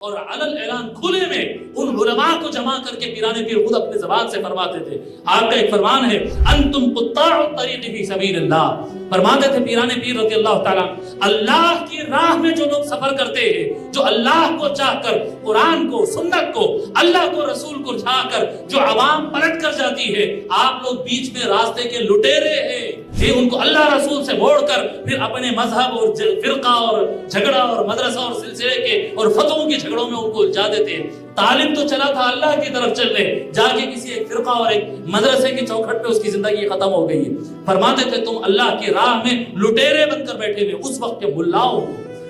اور علل اعلان کھلے میں ان علماء کو جمع کر کے پیرانے پیر خود اپنے زبان سے فرماتے تھے. آپ کا ایک فرمان ہے انتم قطاع الطریق فی سبیل اللہ. فرماتے تھے پیرانے پیر رضی اللہ تعالیٰ اللہ کی راہ میں جو لوگ سفر کرتے ہیں, جو اللہ کو چاہ کر, قرآن کو, سنت کو, اللہ کو, رسول کو چاہ کر جو عوام پلٹ کر جاتی ہے, آپ لوگ بیچ میں راستے کے لٹیرے ہیں. یہ ان کو اللہ رسول سے موڑ کر پھر اپنے مذہب اور فرقہ اور جھگڑا اور مدرسہ اور سلسلے کے اور فتووں کے جھگڑوں میں ان کو الجھا دیتے ہیں. طالب تو چلا تھا اللہ کی طرف چلنے, جا کے کسی ایک فرقہ اور ایک مدرسے کی چوکھٹ پہ اس کی زندگی ختم ہو گئی ہے. فرماتے تھے تم اللہ کی راہ میں لٹیرے بن کر بیٹھے ہوئے اس وقت کے ملاؤں.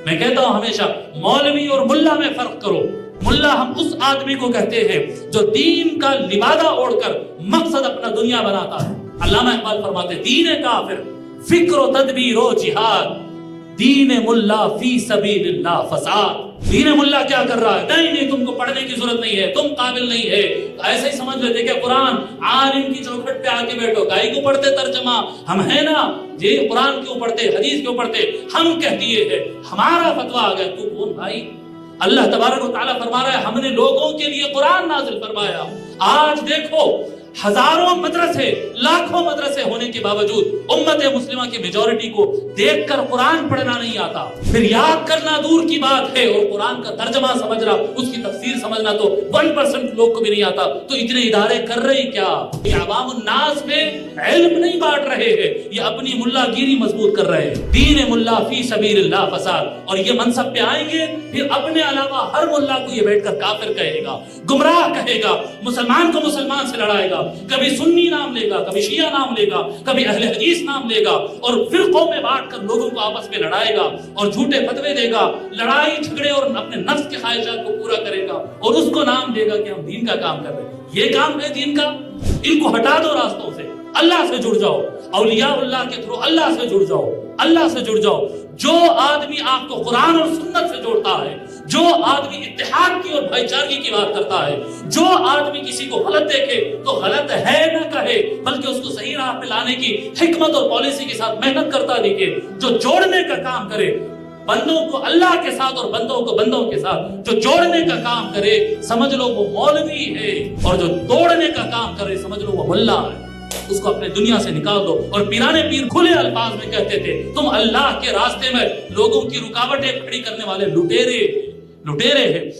میں کہتا ہوں ہمیشہ مولوی اور ملا میں فرق کرو. ملا ہم اس آدمی کو کہتے ہیں جو دین کا لبادہ اوڑھ کر مقصد اپنا دنیا بناتا ہے. علامہ اقبال فرماتے ہیں دین کافر فکر و تدبیر و جہاد, دین ملا فی سبیل اللہ فساد. دین ملا کیا کر رہا ہے؟ نہیں تم کو پڑھنے کی ضرورت نہیں ہے, تم قابل نہیں ہے. ایسے ہی سمجھ لیتے کہ قرآن عالم کی چوکھٹ پہ آ کے بیٹھو, کائی کو پڑھتے ترجمہ, ہم ہیں نا یہ قرآن کیوں پڑھتے, حدیث کیوں پڑھتے, ہم کہہ دیے ہیں, ہمارا فتویٰ آ گیا. تو کون بھائی؟ اللہ تبارک و تعالیٰ فرما رہا ہے ہم نے لوگوں کے لیے قرآن نازل فرمایا. آج دیکھو ہزاروں مدرسے, لاکھوں مدرسے ہونے کے باوجود امت مسلمہ کی میجورٹی کو دیکھ کر قرآن پڑھنا نہیں آتا, پھر یاد کرنا دور کی بات ہے, اور قرآن کا ترجمہ سمجھنا, اس کی تفسیر سمجھنا تو 1% لوگ کو بھی نہیں آتا. تو اتنے ادارے کر رہے کیا؟ یہ عوام الناس میں علم نہیں بانٹ رہے ہیں, یہ اپنی ملا گیری مضبوط کر رہے ہیں. دین ملا فی سبیل اللہ فساد. اور یہ منصب پہ آئیں گے پھر اپنے علاوہ ہر ملا کو یہ بیٹھ کر کافر کہے گا, گمراہ کہے گا, مسلمان کو مسلمان سے لڑائے گا, کبھی سنی نام لے گا, کبھی شیعہ نام لے گا, کبھی اہل حدیث نام لے گا, اور فرقوں میں بانٹ کر لوگوں کو آپس میں لڑائے گا اور جھوٹے فتوے دے گا, لڑائی جھگڑے اور اپنے نفس کے خواہشات کو پورا کرے گا, اور اس کو نام دے گا کہ ہم دین کا کام کر رہے ہیں. یہ کام ہے دین کا. ان کو ہٹا دو راستوں سے, اللہ سے جڑ جاؤ, اولیاء اللہ کے تھرو اللہ سے جڑ جاؤ, اللہ سے جڑ جاؤ. جو آدمی آپ کو قرآن اور سنت سے جوڑتا ہے, جو آدمی اتحاد کی اور بھائی چارگی کی بات کرتا ہے, جو آدمی کسی کو غلط دیکھے تو غلط ہے نہ کہے بلکہ اس کو صحیح راہ پہ لانے کی حکمت اور پالیسی کے ساتھ محنت کرتا دیکھے, جو جوڑنے کا کام کرے, بندوں کو اللہ کے ساتھ اور بندوں کو بندوں کے ساتھ جو جوڑنے کا کام کرے, سمجھ لو وہ مولوی ہے, اور جو توڑنے کا کام کرے سمجھ لو وہ ملا ہے. اس کو اپنے دنیا سے نکال دو. اور پیرانے پیر کھلے الفاظ میں کہتے تھے تم اللہ کے راستے میں لوگوں کی رکاوٹیں کھڑی کرنے والے لٹیرے ہیں.